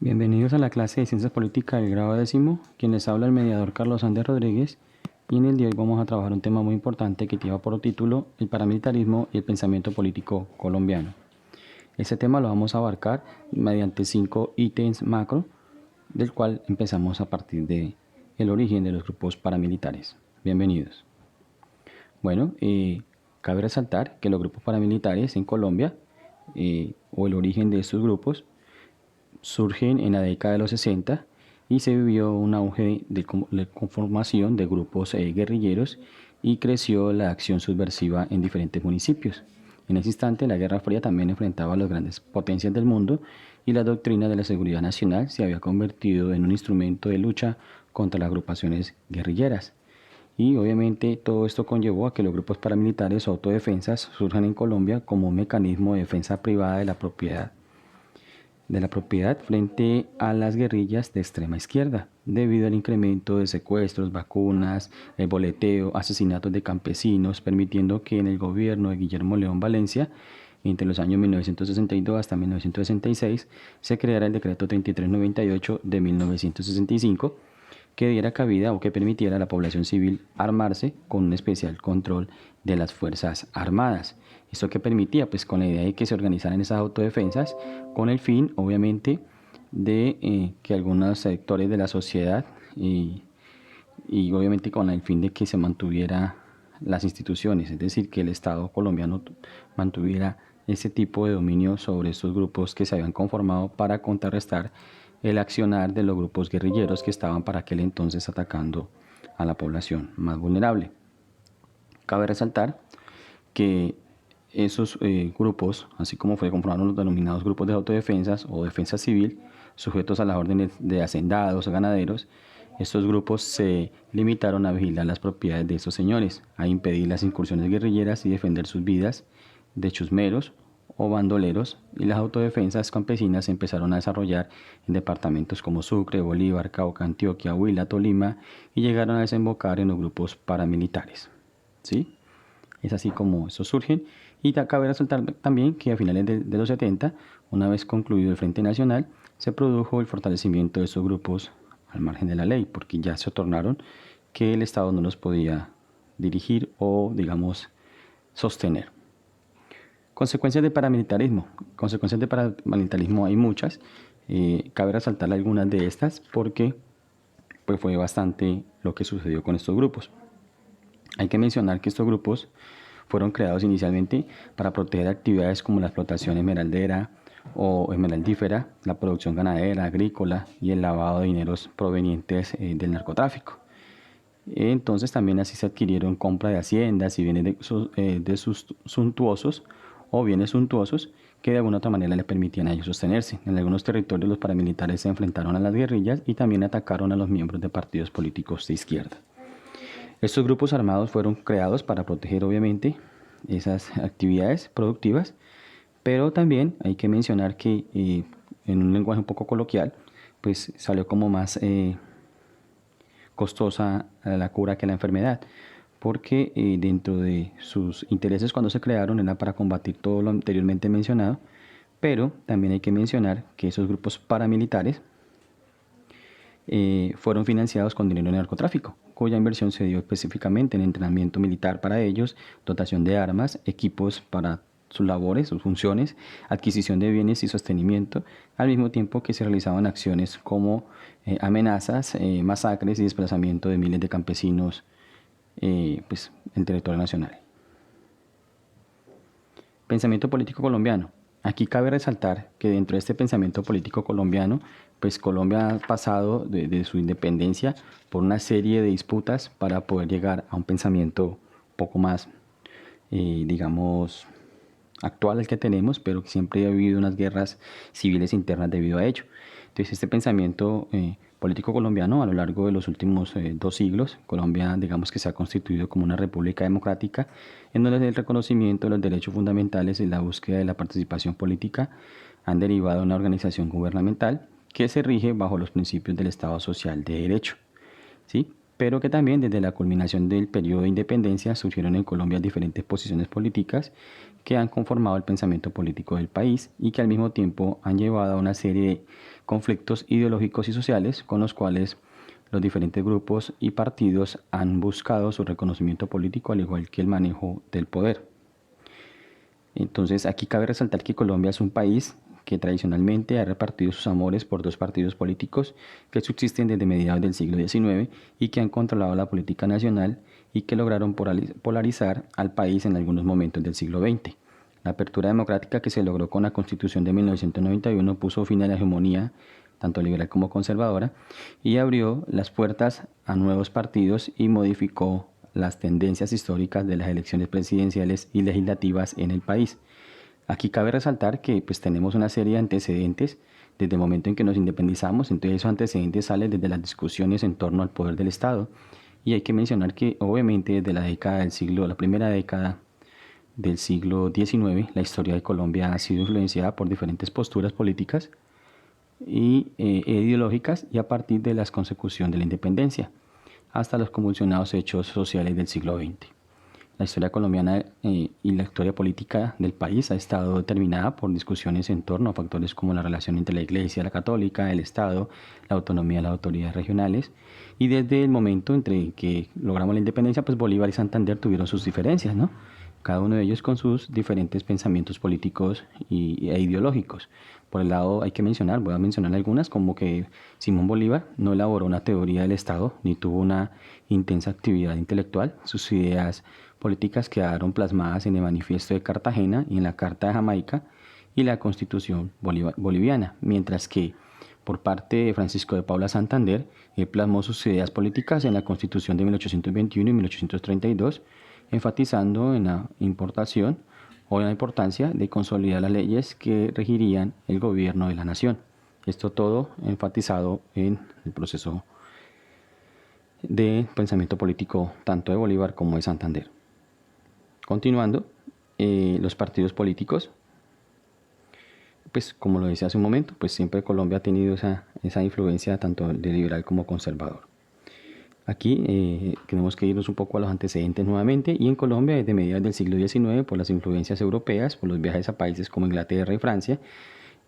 Bienvenidos a la clase de Ciencias Políticas del grado décimo, quien les habla el mediador Carlos Andrés Rodríguez, y en el día de hoy vamos a trabajar un tema muy importante que lleva por título el paramilitarismo y el pensamiento político colombiano. Este tema lo vamos a abarcar mediante 5 ítems macro, del cual empezamos a partir de el origen de los grupos paramilitares. Bienvenidos. Bueno, cabe resaltar que los grupos paramilitares en Colombia, o el origen de estos grupos, surgen en la década de los 60 y se vivió un auge de conformación de grupos guerrilleros y creció la acción subversiva en diferentes municipios. En ese instante, la Guerra Fría también enfrentaba a las grandes potencias del mundo y la doctrina de la seguridad nacional se había convertido en un instrumento de lucha contra las agrupaciones guerrilleras. Y obviamente todo esto conllevó a que los grupos paramilitares o autodefensas surjan en Colombia como un mecanismo de defensa privada de la propiedad frente a las guerrillas de extrema izquierda, debido al incremento de secuestros, vacunas, el boleteo, asesinatos de campesinos, permitiendo que en el gobierno de Guillermo León Valencia, entre los años 1962 hasta 1966, se creara el decreto 3398 de 1965, que diera cabida o que permitiera a la población civil armarse con un especial control de las Fuerzas Armadas. ¿Esto qué permitía? Pues con la idea de que se organizaran esas autodefensas con el fin, obviamente, de que algunos sectores de la sociedad y obviamente con el fin de que se mantuviera las instituciones, es decir, que el Estado colombiano mantuviera ese tipo de dominio sobre estos grupos que se habían conformado para contrarrestar el accionar de los grupos guerrilleros que estaban para aquel entonces atacando a la población más vulnerable. Cabe resaltar que esos grupos, así como fue conformaron los denominados grupos de autodefensas o defensa civil, sujetos a las órdenes de hacendados o ganaderos, estos grupos se limitaron a vigilar las propiedades de estos señores, a impedir las incursiones guerrilleras y defender sus vidas de chusmeros o bandoleros, y las autodefensas campesinas se empezaron a desarrollar en departamentos como Sucre, Bolívar, Cauca, Antioquia, Huila, Tolima, y llegaron a desembocar en los grupos paramilitares. ¿Sí? Es así como estos surgen. Y cabe resaltar también que a finales de los 70, una vez concluido el Frente Nacional, se produjo el fortalecimiento de estos grupos al margen de la ley, porque ya se tornaron que el Estado no los podía dirigir o, digamos, sostener. Consecuencias del paramilitarismo. Consecuencias del paramilitarismo hay muchas. Cabe resaltar algunas de estas porque pues, fue bastante lo que sucedió con estos grupos. Hay que mencionar que estos grupos fueron creados inicialmente para proteger actividades como la explotación esmeraldera o esmeraldífera, la producción ganadera, agrícola y el lavado de dineros provenientes del narcotráfico. Entonces también así se adquirieron compra de haciendas y bienes de sus suntuosos o bienes suntuosos que de alguna otra manera les permitían a ellos sostenerse. En algunos territorios los paramilitares se enfrentaron a las guerrillas y también atacaron a los miembros de partidos políticos de izquierda. Estos grupos armados fueron creados para proteger obviamente esas actividades productivas, pero también hay que mencionar que en un lenguaje un poco coloquial, pues salió como más costosa la cura que la enfermedad, porque dentro de sus intereses cuando se crearon era para combatir todo lo anteriormente mencionado, pero también hay que mencionar que esos grupos paramilitares fueron financiados con dinero de narcotráfico, cuya inversión se dio específicamente en entrenamiento militar para ellos, dotación de armas, equipos para sus labores, sus funciones, adquisición de bienes y sostenimiento, al mismo tiempo que se realizaban acciones como amenazas, masacres y desplazamiento de miles de campesinos pues, en territorio nacional. Pensamiento político colombiano. Aquí cabe resaltar que dentro de este pensamiento político colombiano, pues Colombia ha pasado de su independencia por una serie de disputas para poder llegar a un pensamiento un poco más, digamos, actual al que tenemos, pero que siempre ha habido unas guerras civiles internas debido a ello. Entonces este pensamiento político colombiano a lo largo de los últimos 2 siglos, Colombia digamos que se ha constituido como una república democrática en donde el reconocimiento de los derechos fundamentales y la búsqueda de la participación política han derivado de una organización gubernamental que se rige bajo los principios del Estado Social de Derecho. ¿Sí? pero que también desde la culminación del periodo de independencia surgieron en Colombia diferentes posiciones políticas que han conformado el pensamiento político del país y que al mismo tiempo han llevado a una serie de conflictos ideológicos y sociales con los cuales los diferentes grupos y partidos han buscado su reconocimiento político al igual que el manejo del poder. Entonces aquí cabe resaltar que Colombia es un país que tradicionalmente ha repartido sus amores por dos partidos políticos que subsisten desde mediados del siglo XIX y que han controlado la política nacional y que lograron polarizar al país en algunos momentos del siglo XX. La apertura democrática que se logró con la Constitución de 1991 puso fin a la hegemonía tanto liberal como conservadora y abrió las puertas a nuevos partidos y modificó las tendencias históricas de las elecciones presidenciales y legislativas en el país. Aquí cabe resaltar que pues tenemos una serie de antecedentes desde el momento en que nos independizamos, entonces esos antecedentes salen desde las discusiones en torno al poder del Estado y hay que mencionar que obviamente desde la primera década del siglo XIX, la historia de Colombia ha sido influenciada por diferentes posturas políticas e ideológicas y a partir de la consecución de la independencia hasta los convulsionados hechos sociales del siglo XX. La historia colombiana y la historia política del país ha estado determinada por discusiones en torno a factores como la relación entre la Iglesia, la Católica, el Estado, la autonomía de las autoridades regionales. Y desde el momento entre que logramos la independencia, pues Bolívar y Santander tuvieron sus diferencias, ¿no? Cada uno de ellos con sus diferentes pensamientos políticos e ideológicos. Por el lado hay que mencionar, voy a mencionar algunas, como que Simón Bolívar no elaboró una teoría del Estado ni tuvo una intensa actividad intelectual. Sus ideas políticas quedaron plasmadas en el Manifiesto de Cartagena y en la Carta de Jamaica y la Constitución boliviana, mientras que por parte de Francisco de Paula Santander, plasmó sus ideas políticas en la Constitución de 1821 y 1832, enfatizando en la importación o en la importancia de consolidar las leyes que regirían el gobierno de la nación. Esto todo enfatizado en el proceso de pensamiento político tanto de Bolívar como de Santander. Continuando, los partidos políticos, pues como lo decía hace un momento, pues siempre Colombia ha tenido esa influencia tanto de liberal como conservador. Aquí tenemos que irnos un poco a los antecedentes nuevamente y en Colombia desde mediados del siglo XIX por las influencias europeas, por los viajes a países como Inglaterra y Francia,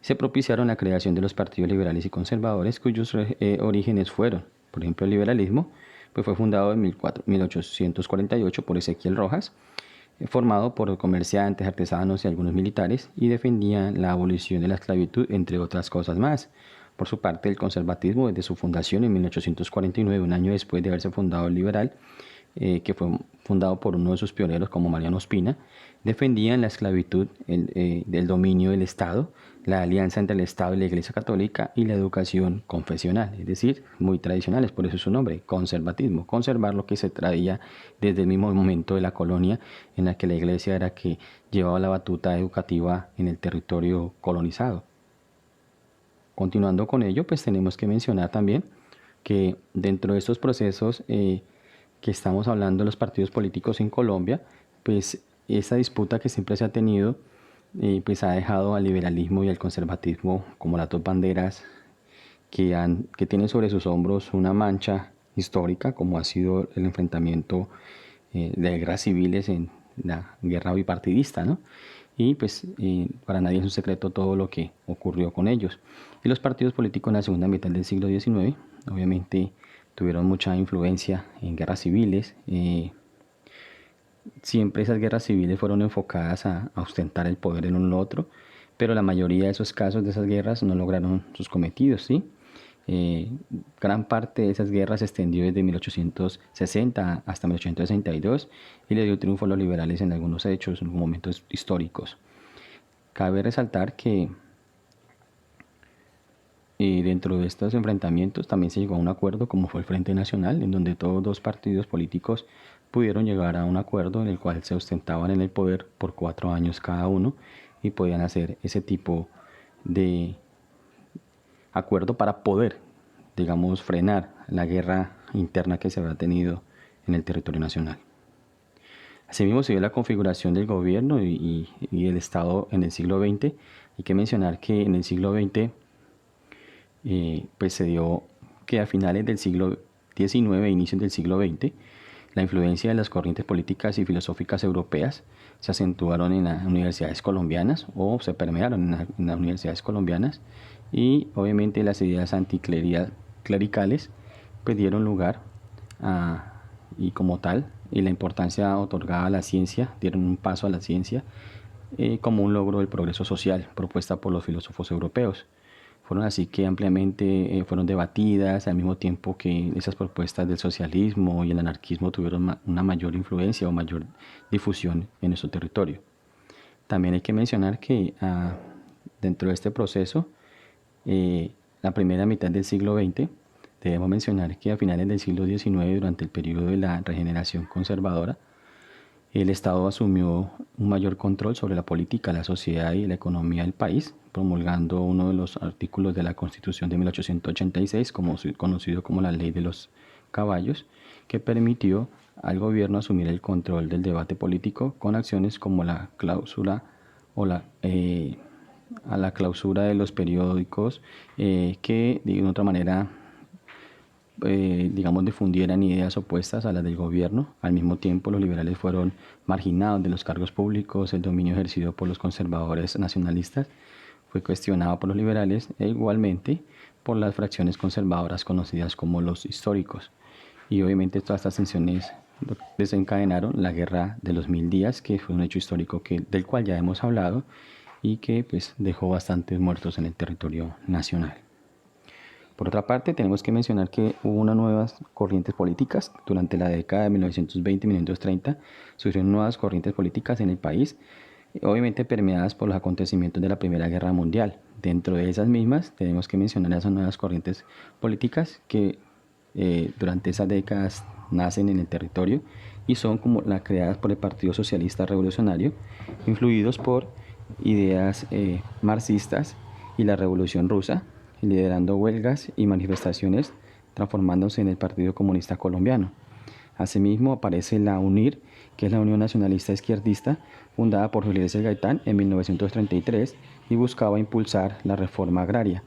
se propiciaron la creación de los partidos liberales y conservadores cuyos orígenes fueron, por ejemplo, el liberalismo, pues fue fundado en 1848 por Ezequiel Rojas, formado por comerciantes, artesanos y algunos militares, y defendía la abolición de la esclavitud, entre otras cosas más. Por su parte, el conservatismo, desde su fundación en 1849, un año después de haberse fundado el liberal, que fue fundado por uno de sus pioneros como Mariano Ospina, defendían la esclavitud, el dominio del Estado, la alianza entre el Estado y la Iglesia Católica y la educación confesional, es decir, muy tradicionales, por eso es su nombre, conservatismo, conservar lo que se traía desde el mismo momento de la colonia en la que la Iglesia era que llevaba la batuta educativa en el territorio colonizado. Continuando con ello, pues tenemos que mencionar también que dentro de estos procesos que estamos hablando de los partidos políticos en Colombia, pues esa disputa que siempre se ha tenido, pues ha dejado al liberalismo y al conservatismo como las dos banderas que tienen sobre sus hombros una mancha histórica, como ha sido el enfrentamiento de guerras civiles en la guerra bipartidista, ¿no? Y pues para nadie es un secreto todo lo que ocurrió con ellos. Y los partidos políticos en la segunda mitad del siglo XIX, obviamente, tuvieron mucha influencia en guerras civiles. Siempre esas guerras civiles fueron enfocadas a ostentar el poder en uno u otro, pero la mayoría de esos casos de esas guerras no lograron sus cometidos, ¿sí? Gran parte de esas guerras se extendió desde 1860 hasta 1862 y le dio triunfo a los liberales en algunos hechos, en momentos históricos. Cabe resaltar que dentro de estos enfrentamientos también se llegó a un acuerdo como fue el Frente Nacional, en donde todos dos partidos políticos pudieron llegar a un acuerdo en el cual se ostentaban en el poder por 4 años cada uno y podían hacer ese tipo de acuerdo para poder, digamos, frenar la guerra interna que se había tenido en el territorio nacional. Asimismo se dio la configuración del gobierno y el Estado en el siglo XX. Hay que mencionar que en el siglo XX pues se dio que a finales del siglo XIX e inicios del siglo XX, la influencia de las corrientes políticas y filosóficas europeas se acentuaron en las universidades colombianas o se permearon en las universidades colombianas, y obviamente las ideas anticlericales pues dieron lugar a, y como tal, y la importancia otorgada a la ciencia, dieron un paso a la ciencia como un logro del progreso social propuesta por los filósofos europeos. Fueron así que ampliamente fueron debatidas, al mismo tiempo que esas propuestas del socialismo y el anarquismo tuvieron una mayor influencia o mayor difusión en nuestro territorio. También hay que mencionar que dentro de este proceso, la primera mitad del siglo XX, debemos mencionar que a finales del siglo XIX, durante el periodo de la regeneración conservadora, el Estado asumió un mayor control sobre la política, la sociedad y la economía del país, promulgando uno de los artículos de la Constitución de 1886, conocido como la Ley de los Caballos, que permitió al gobierno asumir el control del debate político con acciones como la clausura o a la clausura de los periódicos que de una otra manera digamos, difundieran ideas opuestas a las del gobierno. Al mismo tiempo, los liberales fueron marginados de los cargos públicos, el dominio ejercido por los conservadores nacionalistas fue cuestionado por los liberales e igualmente por las fracciones conservadoras conocidas como los históricos. Y obviamente todas estas tensiones desencadenaron la Guerra de los Mil Días, que fue un hecho histórico del cual ya hemos hablado y que pues dejó bastantes muertos en el territorio nacional. Por otra parte, tenemos que mencionar que hubo unas nuevas corrientes políticas. Durante la década de 1920 y 1930 surgieron nuevas corrientes políticas en el país, obviamente permeadas por los acontecimientos de la Primera Guerra Mundial. Dentro de esas mismas tenemos que mencionar esas nuevas corrientes políticas que durante esas décadas nacen en el territorio y son como las creadas por el Partido Socialista Revolucionario, influidos por ideas marxistas y la Revolución Rusa, liderando huelgas y manifestaciones, transformándose en el Partido Comunista Colombiano. Asimismo aparece la UNIR, que es la Unión Nacionalista Izquierdista, fundada por Julio César Gaitán en 1933 y buscaba impulsar la reforma agraria,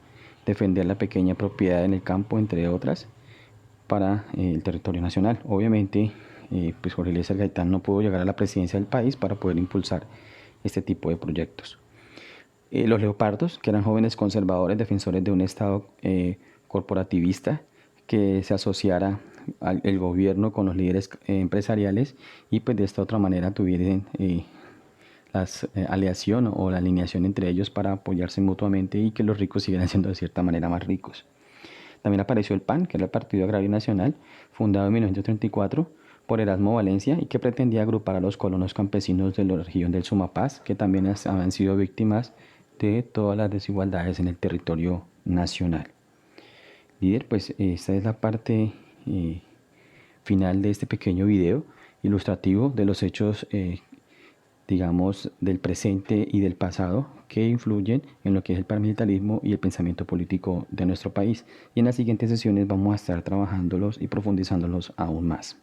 defender la pequeña propiedad en el campo, entre otras, para el territorio nacional. Obviamente, pues Jorge Eliezer Gaitán no pudo llegar a la presidencia del país para poder impulsar este tipo de proyectos. Los leopardos, que eran jóvenes conservadores defensores de un Estado corporativista que se asociara al gobierno con los líderes empresariales y pues de esta otra manera tuvieran la aleación o la alineación entre ellos para apoyarse mutuamente y que los ricos siguieran siendo de cierta manera más ricos. También apareció el PAN, que era el Partido Agrario Nacional, fundado en 1934 por Erasmo Valencia y que pretendía agrupar a los colonos campesinos de la región del Sumapaz, que también habían sido víctimas de todas las desigualdades en el territorio nacional. Líder, pues esta es la parte final de este pequeño video ilustrativo de los hechos, digamos, del presente y del pasado que influyen en lo que es el paramilitarismo y el pensamiento político de nuestro país. Y en las siguientes sesiones vamos a estar trabajándolos y profundizándolos aún más.